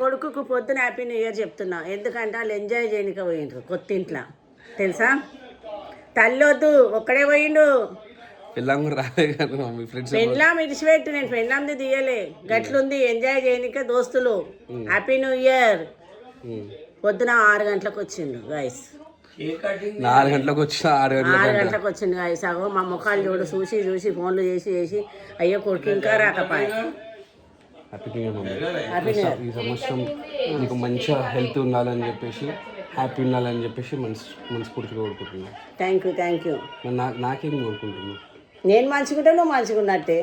కొడుకుకు పొద్దున happy new year చెప్తున్నా, ఎందుకంటే వాళ్ళు ఎంజాయ్ చేయనిక పోయిండ్రు కొత్త ఇంట్లో తెలుసా. తల్లొద్దు ఒక్కడే పోయిండు. పెళ్ళాం కూడా రాలే కదా మమ్మీ, ఫ్రెండ్స్ పెళ్ళాం ఇడిచిపెట్టు, నేను పెళ్ళాంది తీయలే. గట్లుంది ఎంజాయ్ చేయనిక దోస్తులు. Happy new year. పొద్దున 6 గంటలకు వచ్చిండు గైస్. 4 గంటలకు వచ్చిన 6 గంటలకు వచ్చిండు గైస్. అగో మా ముఖాలు చూడు, చూసి ఫోన్లు చేసి అయ్యో కొడుకు ఇంకా రాకపోయా. Happy new year mummy. ఈ సంవత్సరం నీకు మంచిగా హెల్త్ ఉండాలని చెప్పేసి, హ్యాపీ ఉండాలని చెప్పేసి మనస్ఫూర్తిగా కోరుకుంటున్నాను. Thank you. నాకేం కోరుకుంటున్నాను? నేను మంచిగుంటే నువ్వు మంచిగా ఉన్నట్టే.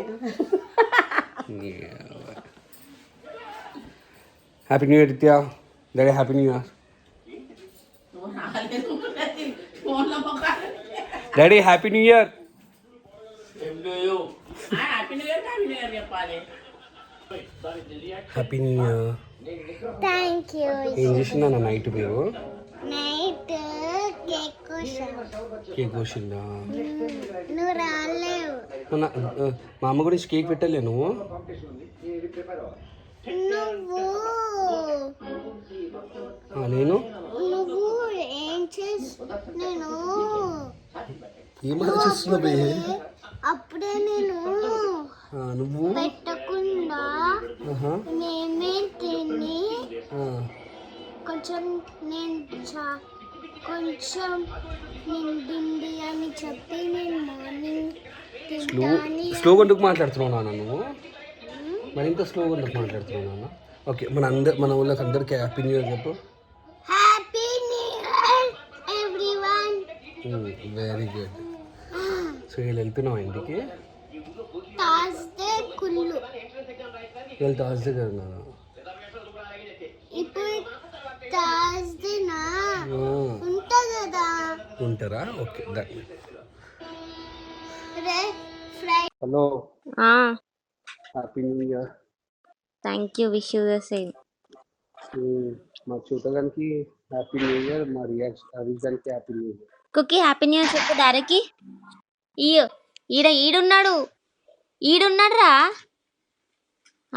Happy new year Nithya. Daddy happy new year. Daddy happy new year. Happy new year. Thank you. ఏం చేసిందా నైట్ మీరు? నైట్ కేక్ కోసిందా? నువ్వు రాలేవు. మా అమ్మ గురించి కేక్ పెట్టలే నువ్వు? నేను ఏం నేను ఏమనిపిస్తున్నా అప్పుడే నేను నువ్వు పెట్టకుండా మేమే తిని కొంచెం నిండింది అని చెప్పి నేను మార్నింగ్ స్లోగా ఎందుకు మాట్లాడుతున్నావు నాన్న నువ్వు? మరి ఇంకా స్లోగా ఎందుకు మాట్లాడుతున్నావు నాన్న? ఓకే, మన ఊళ్ళకి అందరికీ హ్యాపీ న్యూ ఇయర్ చెప్పు. Happy new year everyone. Very good. So వీళ్ళు వెళ్తున్నావు ఇంటికి? థర్స్డే కుళ్ళు. వీళ్ళు థర్స్డే కదా నాన్న? ఇప్పుడు థర్స్డేనా ఉంటా కదా? ఉంటారా? Okay. Hello, happy new year. Thank you. Wish you the same. మా చూడడానికి హ్యాపీ న్యూ ఇయర్, మా రియాక్షన్కి హ్యాపీ న్యూ ఇయర్. కుకి హ్యాపీ న్యూ ఇయర్ చెప్పు డాడీకి. ఈడున్నాడు రా.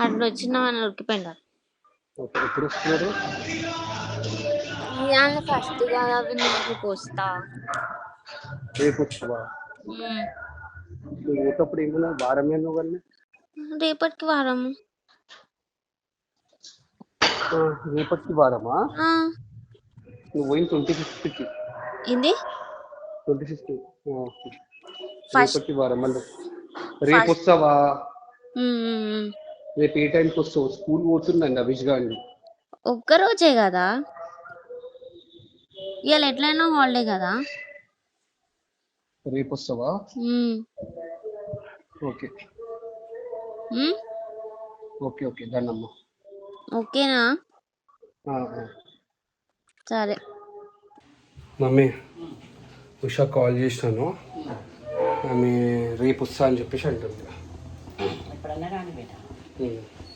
అట్లా వచ్చినామని ఉరికిపోయిండు. ఓకే, ఎప్పుడు వస్తున్నారు? ఫస్ట్ కదా నీకు వస్తా. రేపు వచ్చావా? నువ్వు పోతప్పుడు ఏమన్నా వారం ఏమో కానీ రేపటికి వారం. రేపటికి వారమా? నువ్వు పోయింది 25కి. ఏంది 25కి? రేపటికి వారం. మళ్ళీ రేపు వస్తావా? రేపు ఏ టైంకి వస్తావు? స్కూల్ పోతుందండి అభిష్ గాంధీ. ఒక్కరోజే కదా, ఇవాళ ఎట్లయినా హాలిడే కదా. రేపు వస్తావా? ఓకే ఓకే ఓకే దండమ్మా. ఓకేనా? సరే. మమ్మీ, ఉషా కాల్ చేసినాను, ఆమె రేపు వస్తా అని చెప్పేసి అంటుంది. ఎప్పుడన్నా రాని బేట,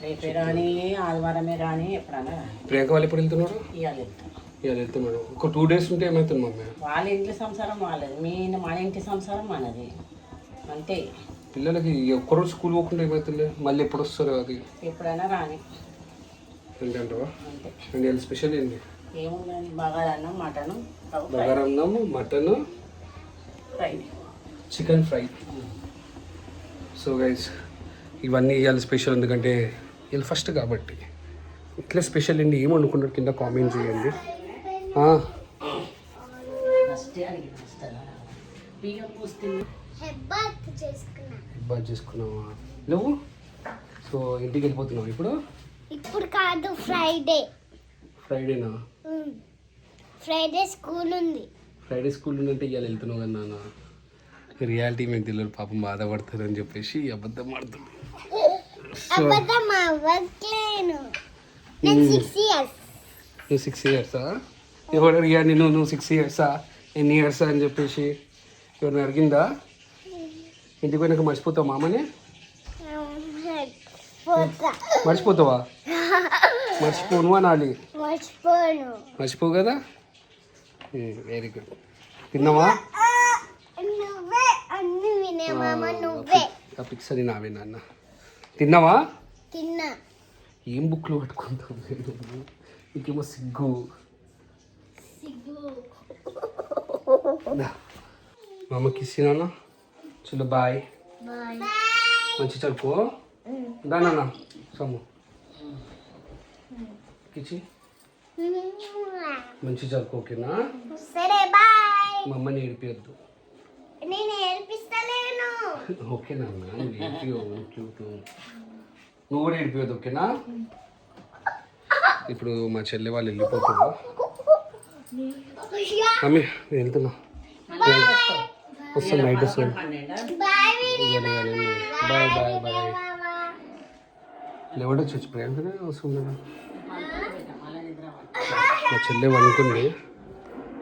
రేపే రాని, ఆదివారమే రాని, ఎప్పుడన్నా రాని. ప్రియాంక వాళ్ళు ఎప్పుడు వెళ్తున్నారు? ఇవాళ వెళ్తాం. ఇవాళ వెళ్తున్నాడు. ఒక 2 days ఉంటే ఏమవుతుంది మమ్మీ? వాళ్ళ ఇంటి సంసారం వాళ్ళది, మన ఇంటి సంసారం మనది, అంతే. పిల్లలకి ఒక్కరోజు స్కూల్ పోకుండా ఏమవుతుంది? మళ్ళీ ఎప్పుడు వస్తారు? అది ఎప్పుడైనా రాని ఏంటంటావా? అంతే. అండ్ ఇవాళ స్పెషల్ ఏంటి? ఏముందని బగారన్నం, బగారన్నం, mutton fry, chicken fry. So guys, ఇవన్నీ ఇవాళ స్పెషల్, ఎందుకంటే ఇవాళ ఫస్ట్ కాబట్టి. ఇట్లా స్పెషల్ ఏంటి, ఏం అనుకున్నారు కింద కామెంట్ చేయండి. బాగా చేసుకున్నావా నువ్వు? సో ఇంటికి వెళ్ళిపోతున్నావు ఇప్పుడు? ఇప్పుడు కాదు, ఫ్రైడేనా? ఫ్రైడే స్కూల్ ఉంది. ఫ్రైడే స్కూల్ ఉందంటే ఇవాళ వెళ్తున్నావు కదా నాన్న. రియాలిటీ మీకు తెలియదు, పాపం బాధపడతారు అని చెప్పేసి అబద్ధం ఆడుతుంది. నువ్వు 6 years ఎవరు అడిగాడు నువ్వు 6 years ఎన్ని ఇయర్స్ అని చెప్పేసి? ఎవరిని అడిగిందా? ఇంటికి పోయినాక మర్చిపోతావు మామని? మర్చిపోతావా? మర్చిపోను అనాలి. మర్చిపోవు కదా? Very good. తిన్నావా? ఆ పిక్స్ అది నావే నాన్న. తిన్నావా? ఏం బుక్లో పట్టుకుంటావు నువ్వు? నీకేమో సిగ్గు. మా అమ్మకి ఇచ్చినా చలో బాయ్. మంచి చదువుకో. దానా సమ్ము కిచి మంచి చదువుకో, ఓకేనా? సరే బాయ్. మా అమ్మని ఏడిపియద్దు, నేను ఏడిపిస్తలేను. ఓకేనా? నువ్వు కూడా ఏడిపియద్దు, ఓకేనా? ఇప్పుడు మా చెల్లె వాళ్ళు వెళ్ళిపోతున్నా. మమ్మీ నేను వెళ్తున్నా, వస్తాను, నైట్ వస్తాను. Bye bye bye. లేవడం చచ్చిపోయాను అవసరం లేదా? మా చెల్లె అనుకుంది,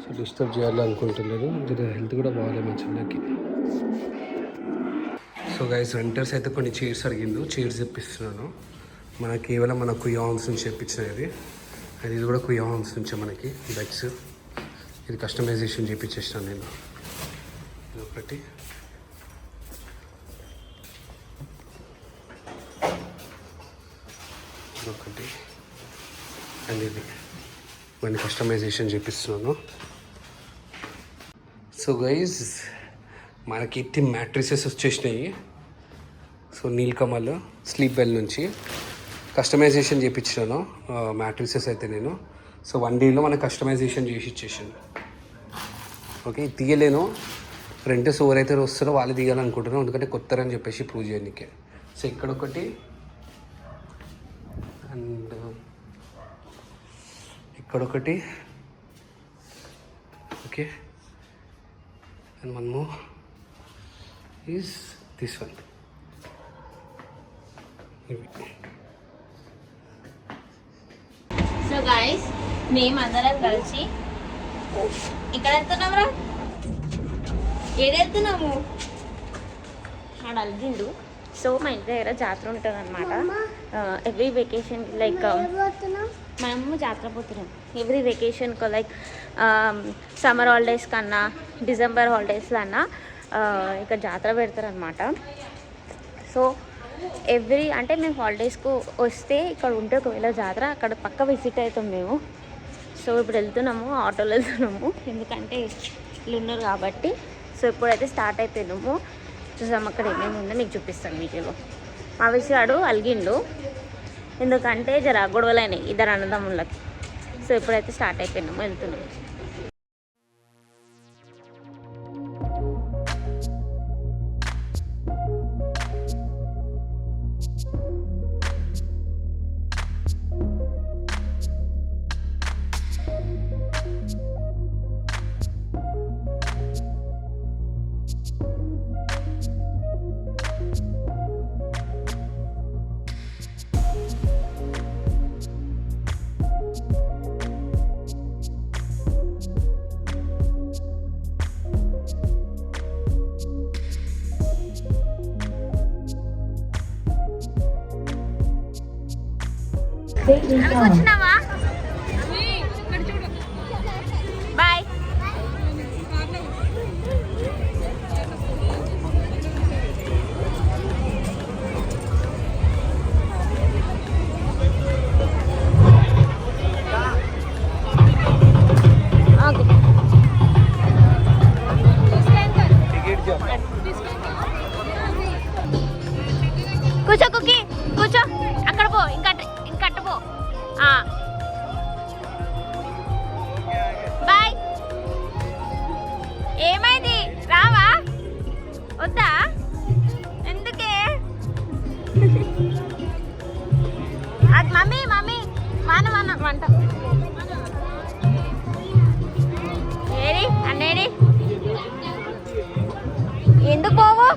సో డిస్టర్బ్ చేయాలి అనుకుంటలేదు. హెల్త్ కూడా బాగాలేదు మా చెల్లెకి. సో గైస్, రెంటర్స్ అయితే కొన్ని చైర్స్ అడిగిండు, చైర్స్ తెప్పిస్తున్నాను. మనకి కేవలం మన కుయ్యా హౌన్స్ నుంచి తెప్పించినది. అది ఇది కూడా కుయ్యా హౌన్స్ నుంచే మనకి బెడ్స్. ఇది కస్టమైజేషన్ చేయించేసినాను నేను. ఇది ఒకటి, ఒకటి అండ్ ఇది మన కస్టమైజేషన్ చేపిస్తున్నాను. సో గైజ్, మనకి ఎట్టి మ్యాట్రిసెస్ వచ్చేసినాయి. సో నీల్కమల్ స్లీప్ వెల్ నుంచి కస్టమైజేషన్ చేయించాను మ్యాట్రిసెస్ అయితే నేను. సో 1 డేలో మనకు కస్టమైజేషన్ చేసి ఇచ్చేసాను. ఓకే, తీయలేను, రెంటర్స్ ఎవరైతే వస్తారో వాళ్ళు తీయాలనుకుంటున్నాను, ఎందుకంటే కొత్తరని చెప్పేసి ప్రూవ్ చేయడానికే. సో ఇక్కడ ఒకటి అండ్ ఇక్కడ ఒకటి, okay, and one more is this one. So guys, మేమందరం కలిసి ఇక్కడ వెళ్తున్నాంరా. ఏడెళ్తున్నాము? ఆడ అలిగిండు. సో మా ఇంటి దగ్గర జాతర ఉంటుంది అనమాట. ఎవ్రీ వెకేషన్ లైక్ మనము జాతర పోతున్నాం ఎవ్రీ వెకేషన్కి, లైక్ సమ్మర్ హాలిడేస్ కన్నా డిసెంబర్ హాలిడేస్లో అన్నా ఇక్కడ జాతర పెడతారనమాట. సో ఎవ్రీ అంటే మేము హాలిడేస్కు వస్తే ఇక్కడ ఉంటే ఒకవేళ జాతర అక్కడ పక్క విజిట్ అవుతాం మేము. సో ఇప్పుడు వెళ్తున్నాము, ఆటోలో వెళ్తున్నాము, ఎందుకంటే వీళ్ళు ఉన్నారు కాబట్టి. సో ఇప్పుడైతే స్టార్ట్ అయిపోయినాము. చూసాము అక్కడ ఏమేమి ఉందో మీకు చూపిస్తాను వీడియోలో. మా విషయాడు అలిగిండు, ఎందుకంటే జర గొడవలైనాయి ఇద్దరు అన్నదమ్ములకి. సో ఇప్పుడైతే స్టార్ట్ అయిపోయినాము, వెళ్తున్నాము. వచ్చినావా? బాయ్. కూర్చో కుకి, కూర్చో. అక్కడ పో, ఇంకట్ట పో. బాయ్. ఏమైంది? రావా? వద్దా? ఎందుకే? అది మమ్మీ మమ్మీ వాన వంట ఏడి అన్నేడి. ఎందుకు పోవు?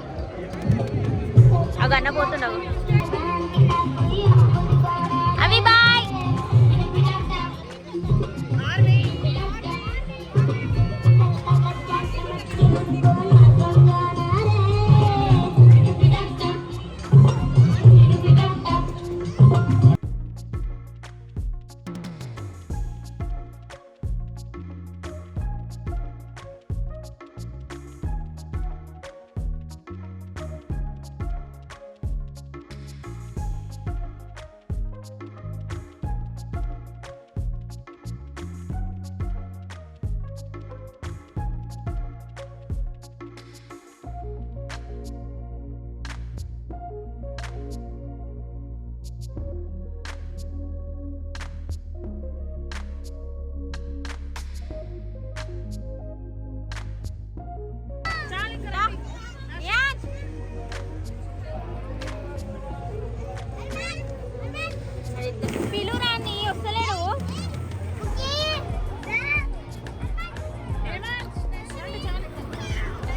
అవి అన్నపోతున్నావు అవి. బాయ్.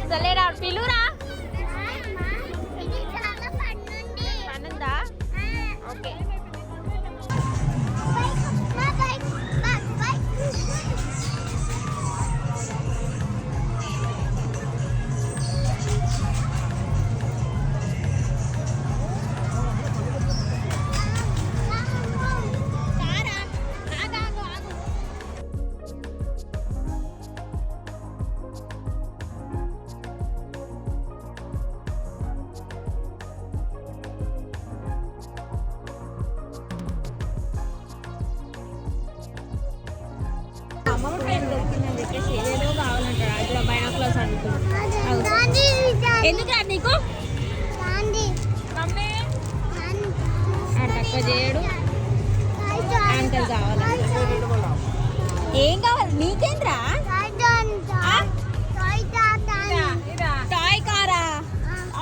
వస్తలేడా పిలురా ఇది చాలా పన్నుంది. పనుందా ఓకే బైక్. ఏదేదో కావాలంటాడు అది బైనాక్లర్స్ అడుగుతుంది ఎందుకు రా నీకు తక్కువ చేయడు యాంకల్ కావాలి ఏం కావాలి నీకేంద్రా టాయ్ కారా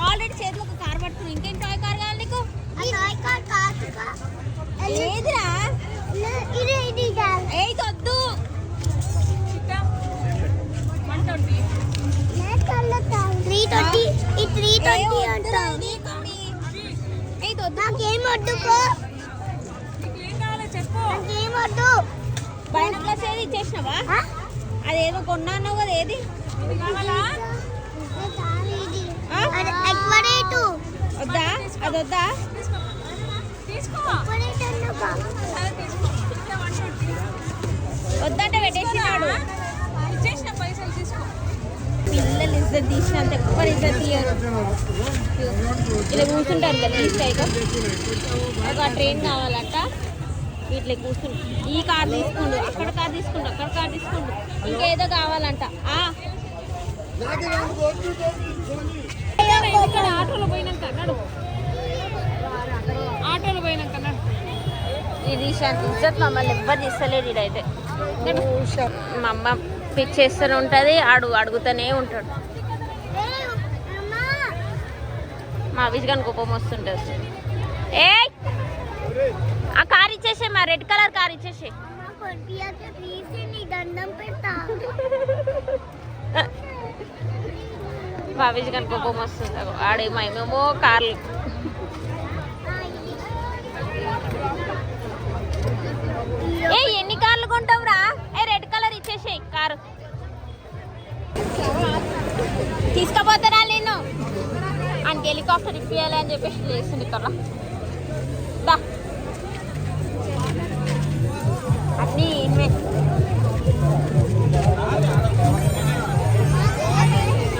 ఆల్రెడీ చేతిలో ఒక కార్ పడుతుంది ఇంకేం టాయ్ కార్ కావాలి నీకు ఏదిరా ఏ వద్దు 320 నాకేమొద్దుకో నాకేమొద్దు బైనాక్లర్స్ ఏది ఇచ్చేసినావా అదేదో కొన్నా అన్నావు కదా ఏది వద్దా అది వద్దా వద్దంటే పెట్టేసినాడు పిల్లలు ఇద్దరు తీసినంత ఎక్కువ ఇద్దరు తీయరు ఇలా కూర్చుంటారు కదా తీస్తాయిగా ఒక ట్రైన్ కావాలంట ఇట్లా కూర్చుంటు ఈ కార్ తీసుకుండు అక్కడ కార్ తీసుకుండు అక్కడ కార్ తీసుకుండు ఇంకేదో కావాలంట ఇక్కడ ఆటోలో పోయినాక అన్నాడు ఇది ఇజ్జత్ మమ్మల్ని ఎవ్వరు తీస్తలేడు ఇదైతే మా అమ్మ పిచ్చేస్తూనే ఉంటుంది అడుగుతూనే ఉంటాడు మా విజగాని కోపం వస్తుంటుంది ఏ ఆ కార్ ఇచ్చేసే మా రెడ్ కలర్ కార్ ఇచ్చేసే దండం పెడతా మా విజగాని కోపం వస్తుంది ఆడేమేమో కార్లు ఏ ఎన్ని కార్లు కొంటావురా ఏ రెడ్ కలర్ ఇచ్చేసే కారు తీసుకుపోతారా నేను అంటే హెలికాప్టర్ ఇప్పియాలి అని చెప్పేసి చేసింది ఇక్కడ అన్నీ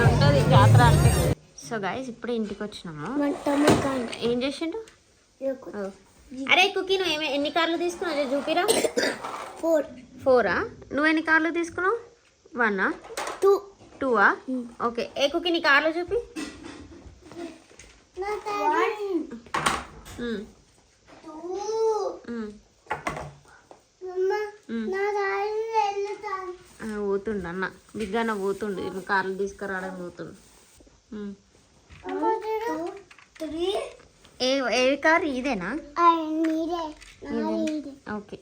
ఉంటుంది జాతర అంటే సో గైస్ ఇప్పుడే ఇంటికి వచ్చినాము ఏం చేసిండు అరే కుకీ నువ్వు ఎన్ని కార్లు తీసుకున్నావు చూపిరా 4 నువ్వు ఎన్ని కార్లు తీసుకున్నావు 1 2 ఓకే ఏ కుకీ నీ కార్లు చూపి పోతుండు అన్న బిగ్గాన పోతుండు కార్లు తీసుకురావడానికి పోతుండు ఏ కార్ ఇదేనా ఓకే